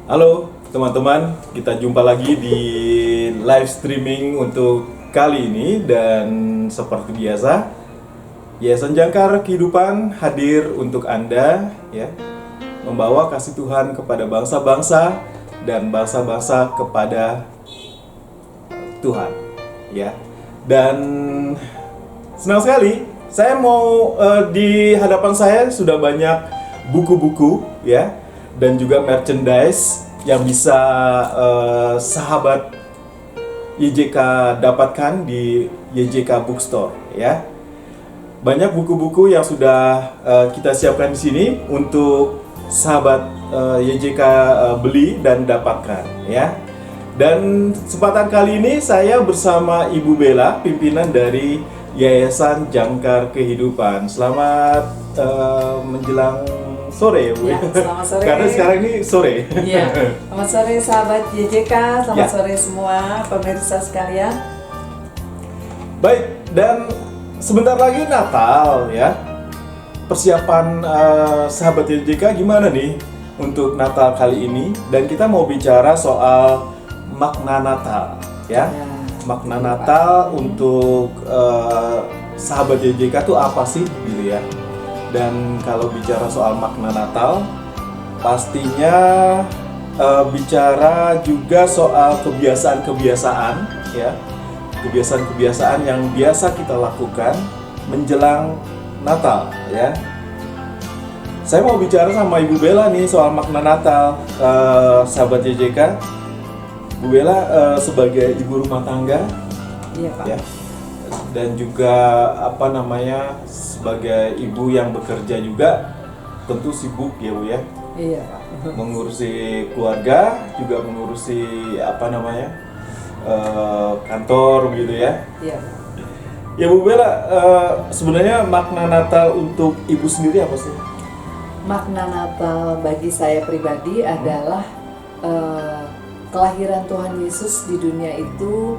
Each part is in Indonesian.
Halo teman-teman, kita jumpa lagi di live streaming untuk kali ini. Dan seperti biasa, Yayasan Jangkar Kehidupan hadir untuk Anda, ya, membawa kasih Tuhan kepada bangsa-bangsa dan bangsa-bangsa kepada Tuhan, ya. Dan senang sekali, saya mau di hadapan saya sudah banyak buku-buku, ya, dan juga merchandise yang bisa sahabat YJK dapatkan di YJK Bookstore, ya. Banyak buku-buku yang sudah kita siapkan di sini untuk sahabat YJK beli dan dapatkan, ya. Dan kesempatan kali ini saya bersama Ibu Bella, pimpinan dari Yayasan Jangkar Kehidupan. Selamat menjelang sore, Bu. Ya, selamat sore. Karena sekarang ini sore. Iya. Selamat sore sahabat YJK, selamat Ya. sore semua pemirsa sekalian. Baik, dan sebentar lagi Natal, ya. Persiapan sahabat YJK gimana nih untuk Natal kali ini? Dan kita mau bicara soal makna Natal, ya. Ya. Makna Natal untuk sahabat YJK itu apa sih, gitu ya? Dan kalau bicara soal makna Natal, pastinya bicara juga soal kebiasaan-kebiasaan, ya, kebiasaan-kebiasaan yang biasa kita lakukan menjelang Natal, ya. Saya mau bicara sama Ibu Bella nih soal makna Natal, sahabat YJK. Bu Bella sebagai ibu rumah tangga, Iya, Pak. ya, dan juga sebagai ibu yang bekerja juga, tentu sibuk ya, Bu, ya, Iya, Pak. mengurusi keluarga, juga mengurusi kantor begitu, ya. Iya, Pak. Ya, Bu Bella, sebenarnya makna Natal untuk ibu sendiri apa sih? Makna Natal bagi saya pribadi adalah kelahiran Tuhan Yesus di dunia itu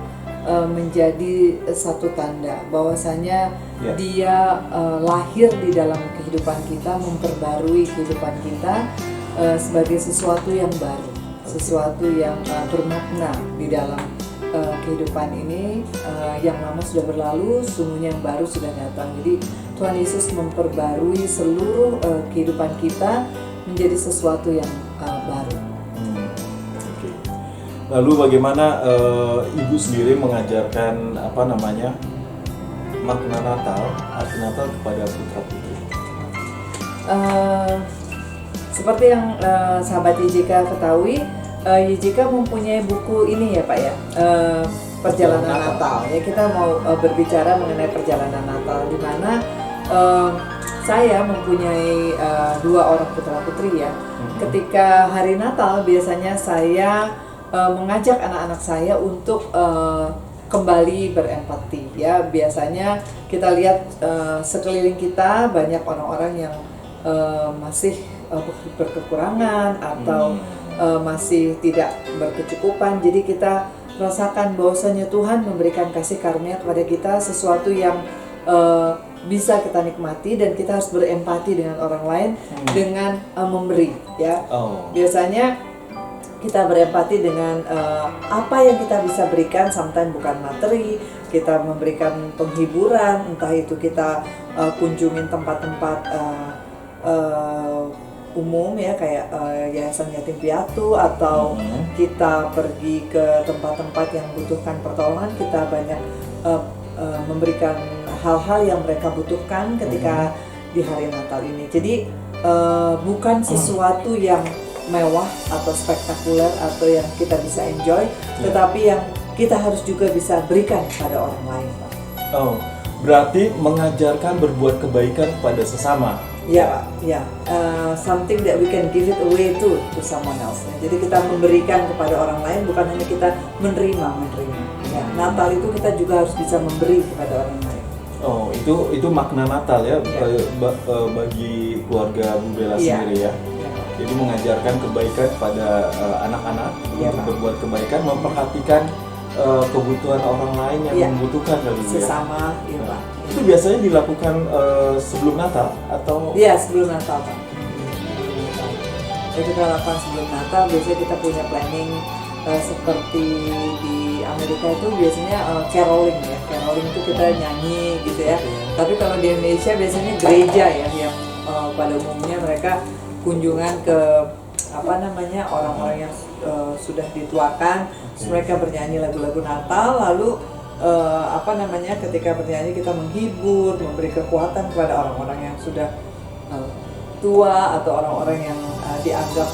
menjadi satu tanda bahwasanya Ya. Dia lahir di dalam kehidupan kita, memperbarui kehidupan kita sebagai sesuatu yang baru, sesuatu yang bermakna di dalam kehidupan ini. Yang lama sudah berlalu, sungguhnya yang baru sudah datang. Jadi Tuhan Yesus memperbarui seluruh kehidupan kita menjadi sesuatu yang baru. Oke. Lalu bagaimana ibu sendiri mengajarkan makna Natal, arti Natal kepada putra putri? Seperti yang sahabat YJK ketahui, YJK mempunyai buku ini ya, Pak, ya, Perjalanan Natal. Ya, kita mau berbicara mengenai perjalanan Natal, di mana saya mempunyai dua orang putra putri, ya. Ketika hari Natal biasanya saya mengajak anak-anak saya untuk kembali berempati, ya. Biasanya kita lihat sekeliling kita banyak orang-orang yang masih berkekurangan atau masih tidak berkecukupan. Jadi kita rasakan bahwasanya Tuhan memberikan kasih karunia kepada kita, sesuatu yang bisa kita nikmati, dan kita harus berempati dengan orang lain dengan memberi, ya. Biasanya kita berempati dengan apa yang kita bisa berikan, sometimes bukan materi, kita memberikan penghiburan, entah itu kita kunjungin tempat-tempat umum, ya, kayak Yayasan Yatim Piatu, atau kita pergi ke tempat-tempat yang membutuhkan pertolongan. Kita banyak memberikan hal-hal yang mereka butuhkan ketika di hari Natal ini. Jadi bukan sesuatu yang mewah atau spektakuler atau yang kita bisa enjoy, tetapi yang kita harus juga bisa berikan pada orang lain, Pak. Oh, berarti mengajarkan berbuat kebaikan kepada sesama. Ya, ya, something that we can give it away to someone else. Jadi kita memberikan kepada orang lain, bukan hanya kita menerima. Ya, Natal itu kita juga harus bisa memberi kepada orang lain. Oh, itu makna Natal, ya, bagi keluarga Bu Bella sendiri, ya. Jadi mengajarkan kebaikan pada anak-anak, untuk Pak. berbuat kebaikan, memperhatikan kebutuhan orang lain yang membutuhkan kali ya. Sesama, ya, Pak. Itu biasanya dilakukan sebelum Natal atau? Iya, sebelum Natal, Pak. Itu kita lakukan sebelum Natal. Biasanya kita punya planning seperti di Amerika itu biasanya caroling ya. Caroling itu kita nyanyi gitu ya. Tapi kalau di Indonesia biasanya gereja ya yang pada umumnya mereka kunjungan ke orang-orang yang sudah dituakan, terus mereka bernyanyi lagu-lagu Natal, lalu ketika bernyanyi kita menghibur, memberi kekuatan kepada orang-orang yang sudah tua atau orang-orang yang dianggap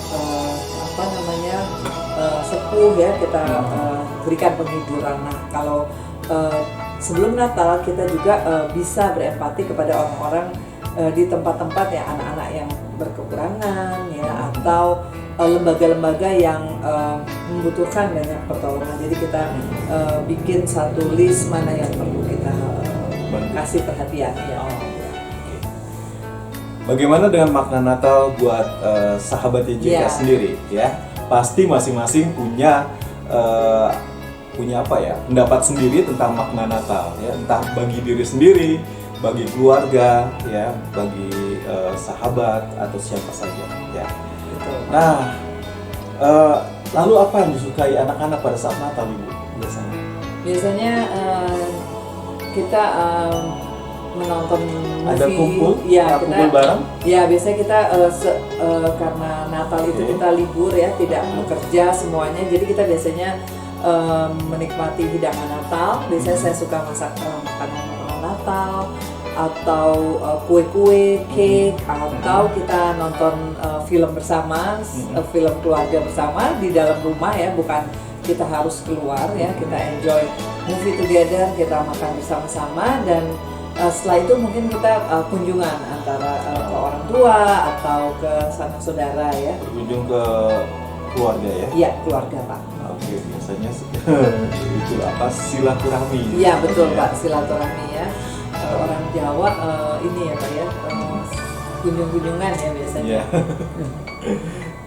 sepuh ya, kita berikan penghiburan. Nah, kalau sebelum Natal kita juga bisa berempati kepada orang-orang di tempat-tempat ya, anak-anak yang berkekurangan ya, atau lembaga-lembaga yang membutuhkan banyak pertolongan. Jadi kita bikin satu list mana yang perlu kita kasih perhatian ya. Bagaimana dengan makna Natal buat sahabat YJK sendiri ya? Pasti masing-masing punya pendapat sendiri tentang makna Natal ya, entah bagi diri sendiri, bagi keluarga ya, bagi sahabat atau siapa saja ya. Nah, lalu apa yang disukai anak-anak pada saat Natal, Ibu? Biasanya kita menonton movie. Ada kumpul bareng? Ya, biasanya kita karena Natal itu kita libur ya, tidak bekerja semuanya. Jadi kita biasanya menikmati hidangan Natal. Biasanya saya suka masak makanan Natal atau kue-kue, cake, atau kita nonton film bersama, film keluarga bersama di dalam rumah ya, bukan kita harus keluar ya. Kita enjoy movie together, kita makan bersama-sama, dan setelah itu mungkin kita kunjungan antara ke orang tua atau ke sanak saudara ya. Berkunjung ke keluarga ya? Iya, keluarga Pak. Oke, biasanya itu silaturahmi. Iya betul Pak, silaturahmi ya. Orang Jawa ini ya Pak ya, kunjung-kunjungan ya biasanya. Yeah.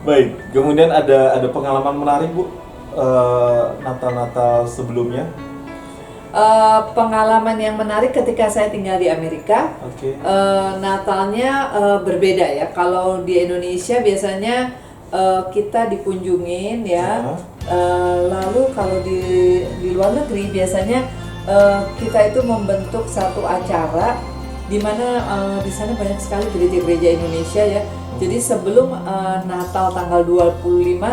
Baik, kemudian ada pengalaman menarik Bu Natal-Natal sebelumnya? Pengalaman yang menarik ketika saya tinggal di Amerika. Natalnya berbeda ya. Kalau di Indonesia biasanya kita dikunjungin ya. Lalu kalau di luar negeri biasanya kita itu membentuk satu acara di mana di sana banyak sekali gereja-gereja Indonesia ya. Jadi sebelum Natal tanggal 25,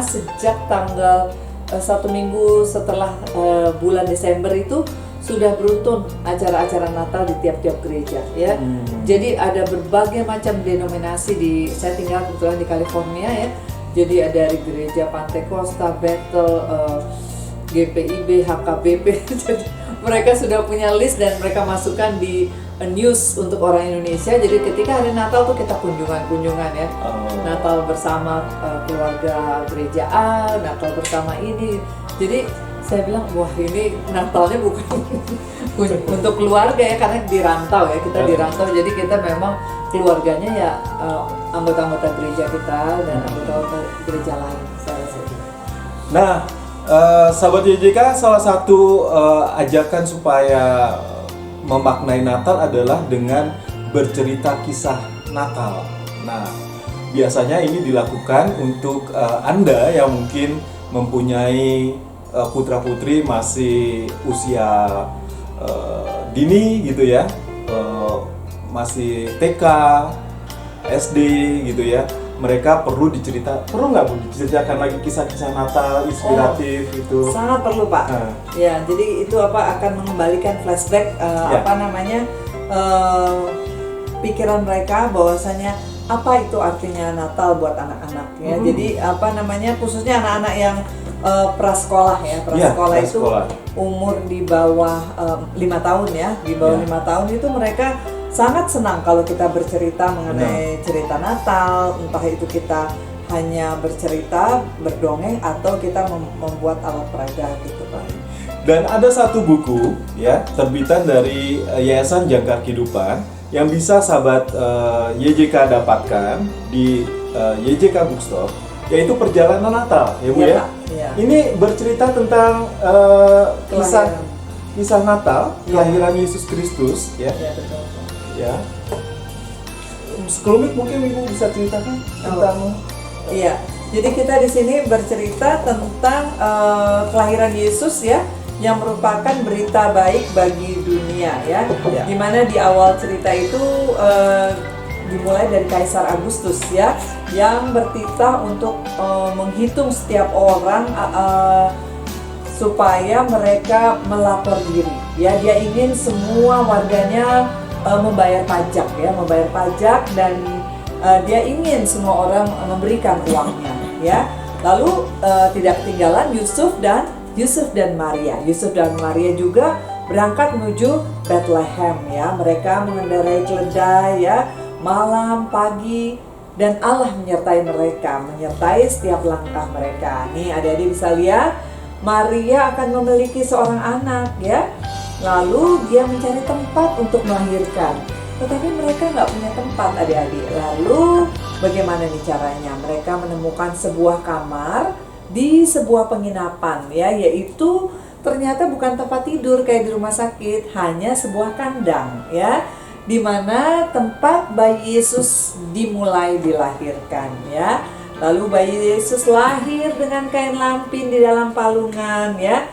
sejak tanggal 1 minggu setelah bulan Desember itu sudah beruntun acara-acara Natal di tiap-tiap gereja ya. Jadi ada berbagai macam denominasi saya tinggal kebetulan di California ya. Jadi ada dari gereja Pantekosta, Bethel, GPIB, HKBP. Jadi mereka sudah punya list dan mereka masukkan di news untuk orang Indonesia. Jadi ketika hari Natal tuh kita kunjungan ya. Natal bersama keluarga gereja A, Natal bersama ini. Jadi saya bilang, wah ini Natalnya bukan untuk keluarga ya, karena dirantau ya, kita dirantau. Jadi kita memang keluarganya ya anggota-anggota gereja kita dan anggota gereja lain. Nah, sahabat YJK, salah satu ajakan supaya memaknai Natal adalah dengan bercerita kisah Natal. Nah, biasanya ini dilakukan untuk Anda yang mungkin mempunyai putra-putri masih usia dini gitu ya, masih TK, SD gitu ya. Mereka perlu nggak Bu diceritakan lagi kisah-kisah Natal inspiratif itu? Sangat perlu Pak. Ya, jadi itu akan mengembalikan flashback pikiran mereka bahwasanya apa itu artinya Natal buat anak-anak ya. Jadi khususnya anak-anak yang prasekolah ya. Prasekolah itu umur di bawah 5 tahun ya. Di bawah 5 tahun itu mereka sangat senang kalau kita bercerita mengenai cerita Natal, entah itu kita hanya bercerita, berdongeng, atau kita membuat alat peraga gitu Pak. Dan ada satu buku ya, terbitan dari Yayasan Jangkar Kehidupan yang bisa sahabat YJK dapatkan di YJK Bookstore, yaitu Perjalanan Natal ya Bu ya. Ini bercerita tentang kisah Natal, kelahiran Yesus Kristus ya. Ya. Sekelumit mungkin Ibu bisa ceritakan tentang Iya. Jadi kita di sini bercerita tentang kelahiran Yesus ya, yang merupakan berita baik bagi dunia ya. Ya. Dimana di awal cerita itu dimulai dari Kaisar Agustus ya, yang bertitah untuk menghitung setiap orang supaya mereka melapor diri ya. Dia ingin semua warganya membayar pajak ya, membayar pajak, dan dia ingin semua orang memberikan uangnya ya. Lalu tidak ketinggalan Yusuf dan Maria. Yusuf dan Maria juga berangkat menuju Bethlehem ya. Mereka mengendarai keledai ya, malam, pagi, dan Allah menyertai mereka, menyertai setiap langkah mereka. Nih adik-adik bisa lihat, Maria akan memiliki seorang anak ya. Lalu dia mencari tempat untuk melahirkan. Tetapi mereka nggak punya tempat adik-adik. Lalu bagaimana nih caranya? Mereka menemukan sebuah kamar di sebuah penginapan ya, yaitu ternyata bukan tempat tidur kayak di rumah sakit, hanya sebuah kandang ya, di mana tempat bayi Yesus dimulai dilahirkan ya. Lalu bayi Yesus lahir dengan kain lampin di dalam palungan ya.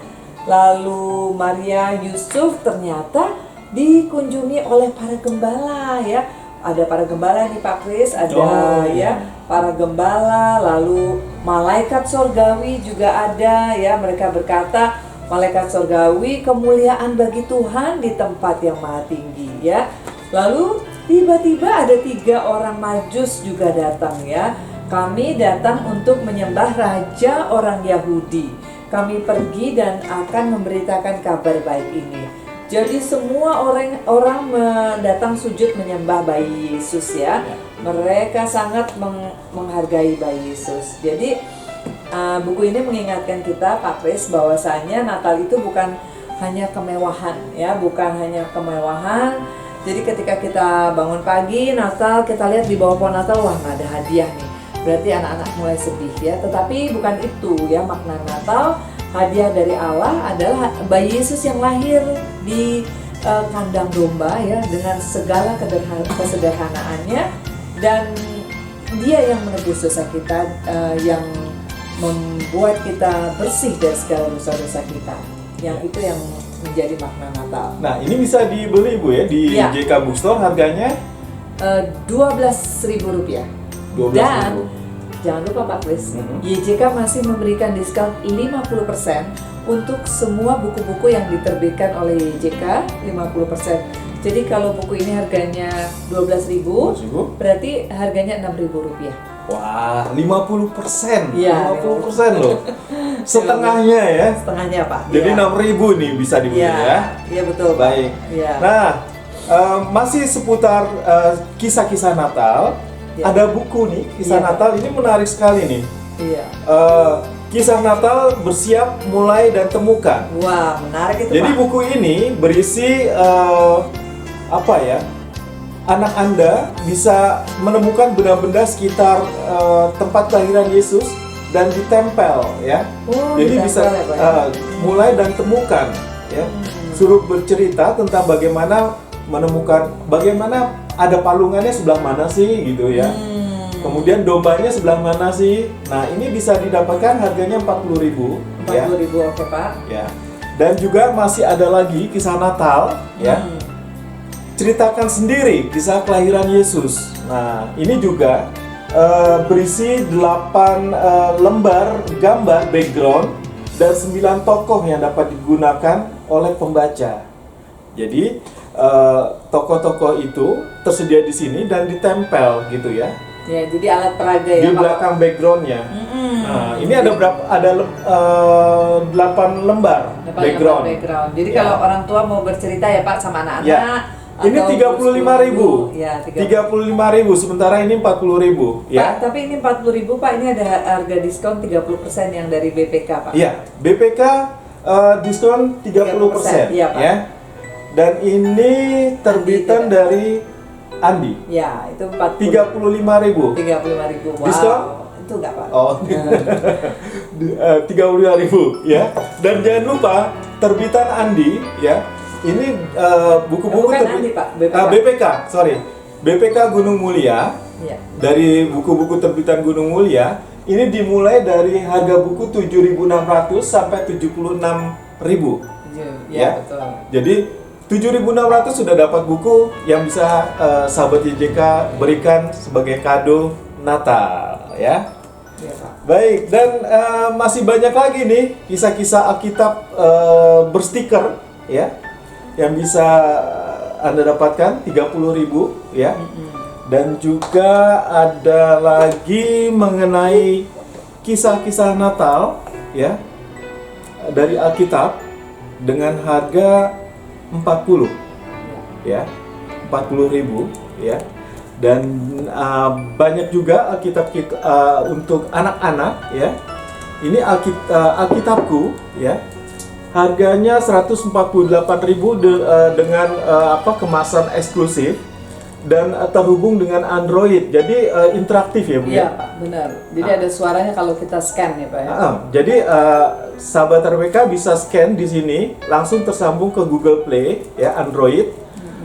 Lalu Maria Yusuf ternyata dikunjungi oleh para gembala ya. Ada para gembala nih Pak Kris, ada ya para gembala, lalu malaikat sorgawi juga ada ya. Mereka berkata, malaikat sorgawi, kemuliaan bagi Tuhan di tempat yang maha tinggi ya. Lalu tiba-tiba ada 3 orang majus juga datang ya. Kami datang untuk menyembah raja orang Yahudi. Kami pergi dan akan memberitakan kabar baik ini. Jadi semua orang datang sujud menyembah bayi Yesus ya. Mereka sangat menghargai bayi Yesus. Jadi buku ini mengingatkan kita Pak Kris bahwasanya Natal itu bukan hanya kemewahan ya, bukan hanya kemewahan. Jadi ketika kita bangun pagi Natal, kita lihat di bawah pohon Natal, wah nggak ada hadiah nih, berarti anak-anak mulai sedih ya. Tetapi bukan itu ya makna Natal. Hadiah dari Allah adalah bayi Yesus yang lahir di kandang domba ya, dengan segala kesederhanaannya, dan dia yang menebus dosa kita, yang membuat kita bersih dari segala dosa-dosa kita. Yang itu yang menjadi makna Natal. Nah, ini bisa dibeli Bu ya di JK Bookstore, harganya Rp12.000. 12.000. Dan jangan lupa Pak Kris, YJK masih memberikan diskon 50% untuk semua buku-buku yang diterbitkan oleh YJK, 50%. Jadi kalau buku ini harganya 12.000, berarti harganya Rp6.000. Wah, 50%. Ya, 50% loh. Setengahnya ya. Setengahnya Pak. Jadi ya. 6.000 nih bisa dibeli ya. Iya betul Pak. Baik. Ya. Nah, masih seputar kisah-kisah Natal. Ada buku nih, kisah Natal, ini menarik sekali nih. Iya. Kisah Natal bersiap, mulai, dan temukan. Wah, menarik itu Jadi Pak. buku ini berisi apa ya? Anak Anda bisa menemukan benda-benda sekitar tempat kelahiran Yesus dan ditempel ya. Jadi bisa mulai dan temukan ya. Suruh bercerita tentang bagaimana menemukan, bagaimana ada palungannya sebelah mana sih gitu ya. Kemudian dombanya sebelah mana sih. Nah, ini bisa didapatkan harganya 40.000 ya. 40.000 oke Pak. Ya. Dan juga masih ada lagi kisah Natal ya. Ceritakan sendiri kisah kelahiran Yesus. Nah, ini juga berisi 8 lembar gambar background dan 9 tokoh yang dapat digunakan oleh pembaca. Jadi tokoh-tokoh itu tersedia di sini dan ditempel gitu ya. Ya, jadi alat peraga ya di Pak. belakang backgroundnya. Nah, ini ada berapa? Ada 8 lembar background. Jadi kalau orang tua mau bercerita ya Pak sama anak-anak. Ya. Ini 35.000. Ya, 35.000, sementara ini 40.000 ya. Pak, tapi ini 40.000 Pak, ini ada harga diskon 30% yang dari BPK Pak. Iya, BPK diskon 30%, iya, Pak. ya. Dan ini terbitan dari Andi. Ya, itu 35.000. 35.000. Wow. Diskon? Itu enggak Pak. Oh. 35.000 ya. Dan jangan lupa terbitan Andi ya. Ini buku-buku Bukan Andi, Pak. BPK, sorry. BPK Gunung Mulia, Ya. dari buku-buku terbitan Gunung Mulia, ini dimulai dari harga buku 7.600 sampai 76.000. Ya, betul. Jadi 7.600 sudah dapat buku yang bisa sahabat YJK berikan sebagai kado Natal, ya. Ya, Pak. Baik, dan masih banyak lagi nih kisah-kisah Alkitab berstiker, ya, yang bisa Anda dapatkan 30.000, ya. Dan juga ada lagi mengenai kisah-kisah Natal, ya, dari Alkitab dengan harga 40, ya, 40.000, ya. Dan banyak juga Alkitab untuk anak-anak, ya. Ini Alkitabku, ya. Harganya 148.000 dengan kemasan eksklusif dan terhubung dengan Android. Jadi interaktif ya, Bu, Iya, Pak, benar. Jadi ada suaranya kalau kita scan ya, Pak ya. Jadi sahabat RWK bisa scan di sini, langsung tersambung ke Google Play, ya, Android,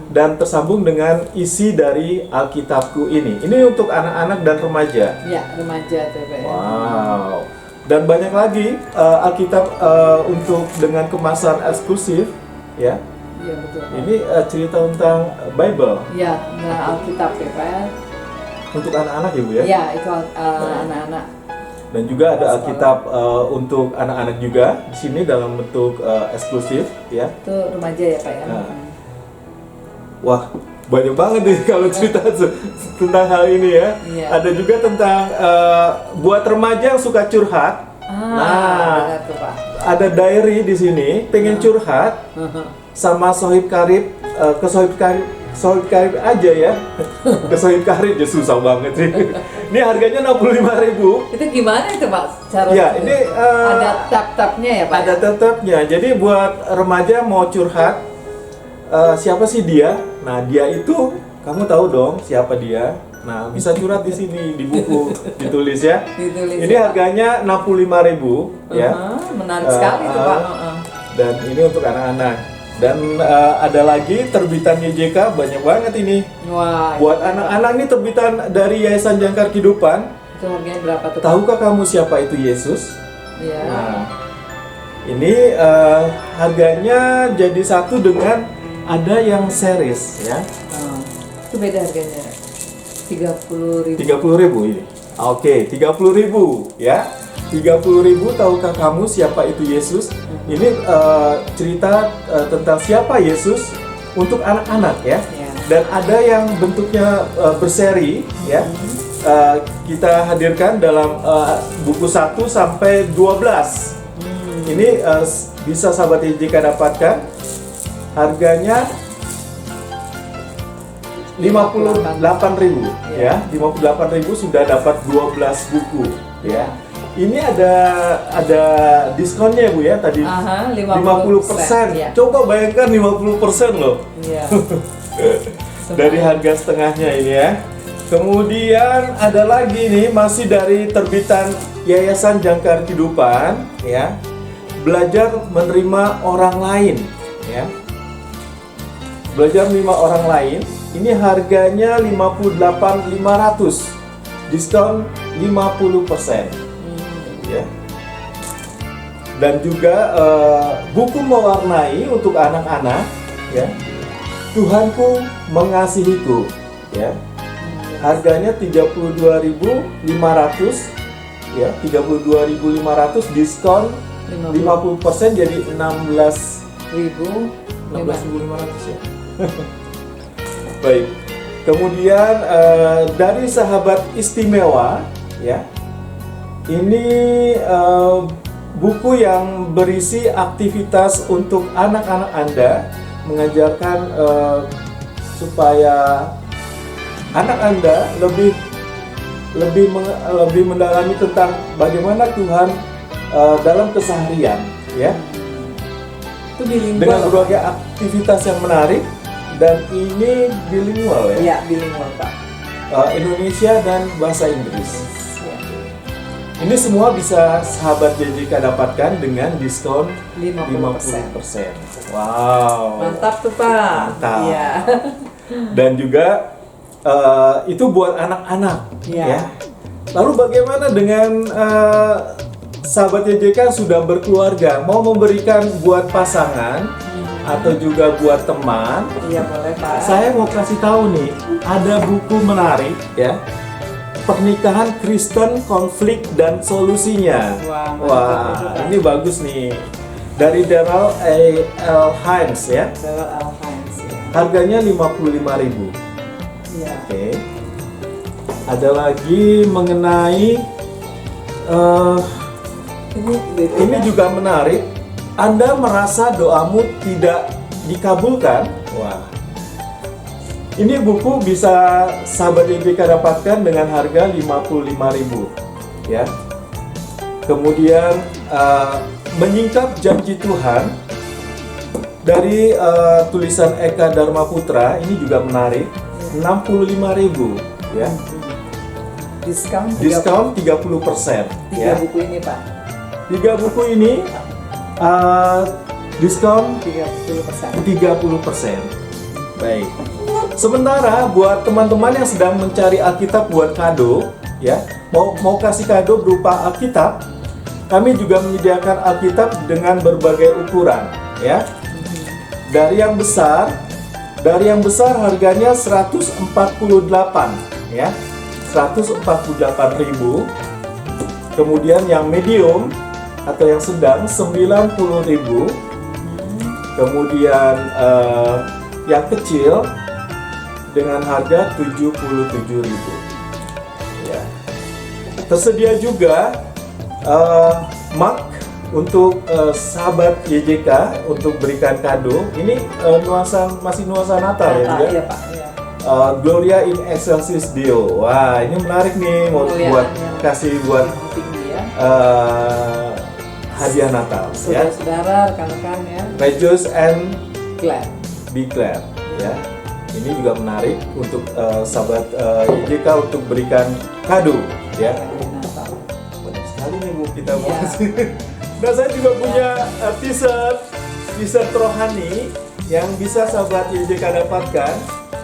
dan tersambung dengan isi dari Alkitabku ini. Ini untuk anak-anak dan remaja. Iya, remaja tuh, Pak ya. Wow. Dan banyak lagi Alkitab untuk dengan kemasan eksklusif, ya. Iya, betul, Pak. Ini cerita tentang Bible Iya, nah Alkitab ya, Pak ya. untuk anak-anak ya, Bu, ya. Iya, itu anak-anak. Dan juga ada Alkitab untuk anak-anak juga di sini dalam bentuk eksklusif, ya. Itu remaja ya, Pak ya. Nah. Wah, banyak banget nih kalau cerita tentang hal ini, ya. Iya. Ada juga tentang buat remaja yang suka curhat. Benar tuh, Pak. Ada diary di sini, pengen curhat sama sohib karib, ke sohib karib aja, ya. Ke sohib karib ya susah banget sih. Ini harganya 65.000. Itu gimana itu, Pak? Cara Ya, ini ada tab-tabnya ya, Pak? ada tetapnya. Jadi buat remaja mau curhat, siapa sih dia? Nah, dia itu kamu tahu dong siapa dia. Nah, bisa curhat di sini di buku ditulis, ya. Ditulis, Ini ya, Pak. harganya 65.000, ya. Menarik sekali tuh, Pak. Dan ini untuk anak-anak. Dan ada lagi terbitan YJK banyak banget ini. Wah, Buat anak-anak ini terbitan dari Yayasan Jangkar Kehidupan. itu harganya berapa tuh, Pak? Tahukah kamu siapa itu Yesus? Iya. Nah, ini harganya jadi satu dengan ada yang series, ya. Itu beda harganya. 30.000. 30.000 ini. Oke, 30.000, ya. 30.000. Tahukah kamu siapa itu Yesus? Ini cerita tentang siapa Yesus untuk anak-anak, ya. Ya. Dan ada yang bentuknya berseri, ya. Kita hadirkan dalam buku 1 sampai 12. Ini bisa sahabat YJK dapatkan. Harganya 58.000, ya. 58.000 sudah dapat 12 buku, ya. Ini ada diskonnya, Bu, ya, tadi. 50%. Ya. Coba bayangkan 50% loh. Iya. Dari harga setengahnya ini, ya. Kemudian ada lagi nih, masih dari terbitan Yayasan Jangkar Kehidupan, ya. Belajar menerima orang lain, ya. Belajar menerima orang lain. Ini harganya 58.500. Diskon 50%. Ya. Dan juga buku mewarnai untuk anak-anak, ya. Tuhanku mengasihiku, ya. Harganya 32.500, ya. 32.500 diskon 50% jadi 16.500, ya. Baik. Kemudian dari sahabat istimewa, ya. Ini buku yang berisi aktivitas untuk anak-anak Anda, mengajarkan supaya anak Anda lebih mendalami tentang bagaimana Tuhan dalam keseharian, ya. Itu bilingual. Dengan berbagai aktivitas yang menarik, dan ini bilingual, ya. Iya, bilingual, Pak. Indonesia dan bahasa Inggris. Ya. Ini semua bisa sahabat JJK dapatkan dengan diskon 50%. Wow. Mantap tuh, Pak. Mantap. Iya. Dan juga itu buat anak-anak, Iya. ya. Lalu bagaimana dengan sahabat YJK sudah berkeluarga, mau memberikan buat pasangan atau juga buat teman? Iya boleh Pak. Saya mau kasih tahu nih, ada buku menarik ya. Pernikahan Kristen, Konflik dan Solusinya. Wah, mantap Wah, itu, Pak. ini bagus nih. Dari Daryl A. L. Hines ya. Daryl L. Hines ya. Harganya 55.000. Iya. Oke. Ada lagi mengenai ini juga menarik. Anda merasa doamu tidak dikabulkan? Wah. Ini buku bisa sahabat YJK dapatkan dengan harga 55.000, ya. Kemudian menyingkap janji Tuhan dari tulisan Eka Dharma Putra, ini juga menarik, 65.000, ya. Diskon 30%. Tiga buku ini Pak. 3 buku ini diskon 30%. 30%. Baik. Sementara buat teman-teman yang sedang mencari Alkitab buat kado, ya, mau kasih kado berupa Alkitab, kami juga menyediakan Alkitab dengan berbagai ukuran, ya. Dari yang besar harganya 148, ya. 148.000. Kemudian yang medium atau yang sedang 90.000. Kemudian yang kecil dengan harga 77.000. Ya. Tersedia juga mug untuk sahabat YJK untuk berikan kado. Ini masih nuansa Natal ya, juga. Iya Pak. Iya. Gloria in Excelsis Deo. Wah, ini menarik nih mau buat kasih buat Tinggi ya. hadiah Natal ya. Saudara-saudara, rekan-rekan ya. Rejoice and Glad. be glad ya. Ini juga menarik untuk sahabat YJK untuk berikan kado ya. Natal. Banyak sekali nih Bu kita mau Iya. kasih. Nah, saya juga punya t-shirt rohani yang bisa sahabat YJK dapatkan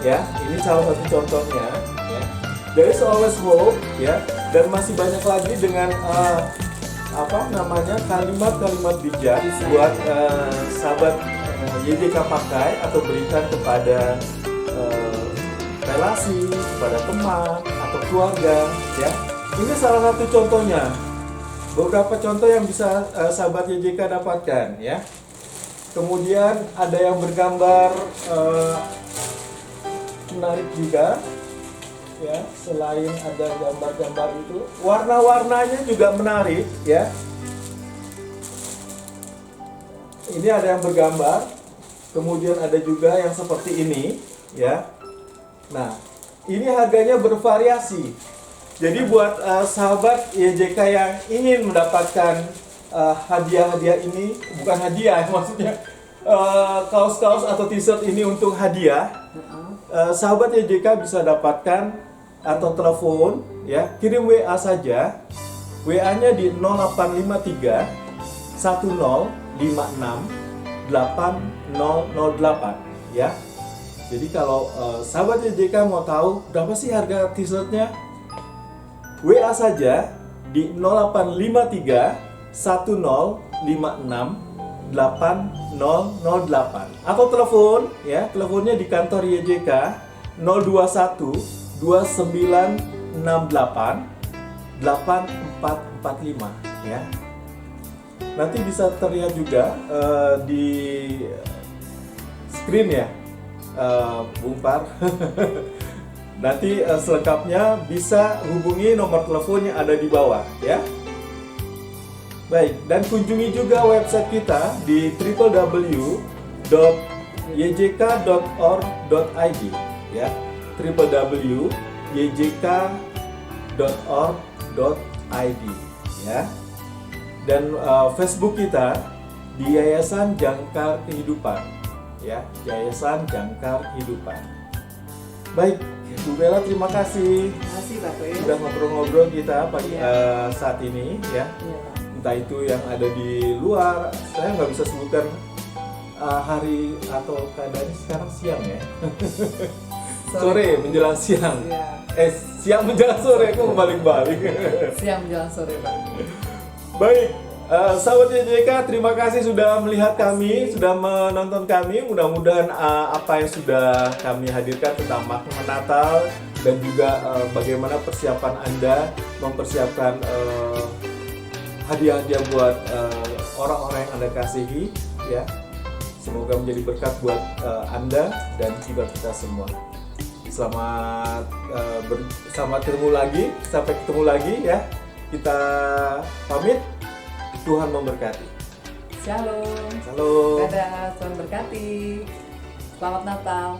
ya. Ini salah satu contohnya ya. There is always hope ya, dan masih banyak lagi dengan kalimat-kalimat bijak buat sahabat YJK pakai atau berikan kepada relasi, kepada teman atau keluarga ya. Ini salah satu contohnya. Beberapa contoh yang bisa sahabat YJK dapatkan ya. Kemudian ada yang bergambar menarik juga ya. Selain ada gambar-gambar itu, warna-warnanya juga menarik ya. Ini ada yang bergambar, kemudian ada juga yang seperti ini ya. Nah, ini harganya bervariasi. Jadi buat sahabat YJK yang ingin mendapatkan hadiah-hadiah ini, bukan hadiah maksudnya, kaos-kaos atau t-shirt ini untuk hadiah, sahabat YJK bisa dapatkan atau telepon ya, kirim WA saja. WA-nya di 0853 1056 8008 ya. Jadi kalau sahabat YJK mau tahu berapa sih harga t-shirtnya, WA saja di 0853 1056 8008 atau telepon ya, teleponnya di kantor YJK 021 2968 8445 ya. Nanti bisa terlihat juga di screen ya, Bung Par. Nanti selengkapnya bisa hubungi nomor telepon yang ada di bawah ya. Baik, dan kunjungi juga website kita di www.yjk.org.id ya. www.yjk.org.id ya. Dan Facebook kita di Yayasan Jangkar Kehidupan ya, Yayasan Jangkar Kehidupan. Baik, Bu Bella, terima kasih. Terima kasih Pak Koyo. Sudah ngobrol-ngobrol kita saat ini ya. Iya, Pak. Entah itu yang ada di luar, saya nggak bisa sebutkan hari atau keadaan sekarang siang ya. sore menjelang siang. Iya. Siang menjelang sore, kok balik-balik. Siang menjelang sore, Pak. Baik, sahabat YJK, terima kasih sudah melihat kami, sudah menonton kami. Mudah-mudahan apa yang sudah kami hadirkan tentang makna Natal dan juga bagaimana persiapan Anda mempersiapkan hadiah-hadiah buat orang-orang yang Anda kasihi, ya. Semoga menjadi berkat buat Anda dan juga kita semua. Selamat ketemu lagi, sampai ketemu lagi ya. Kita pamit. Tuhan memberkati. Shalom. Shalom. Dadah, Tuhan berkati. Selamat Natal.